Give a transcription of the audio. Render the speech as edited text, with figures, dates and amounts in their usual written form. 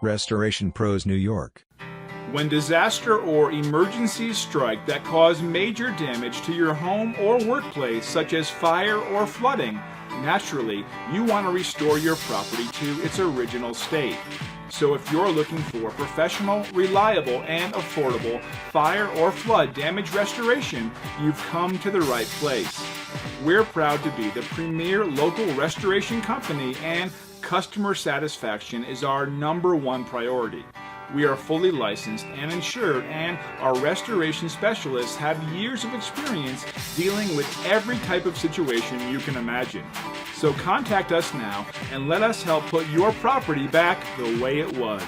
Restoration Pros, New York. When disaster or emergencies strike that cause major damage to your home or workplace, such as fire or flooding, naturally, you want to restore your property to its original state. So if you're looking for professional, reliable, and affordable fire or flood damage restoration, you've come to the right place. We're proud to be the premier local restoration company, and customer satisfaction is our #1 priority. We are fully licensed and insured, and our restoration specialists have years of experience dealing with every type of situation you can imagine. So contact us now and let us help put your property back the way it was.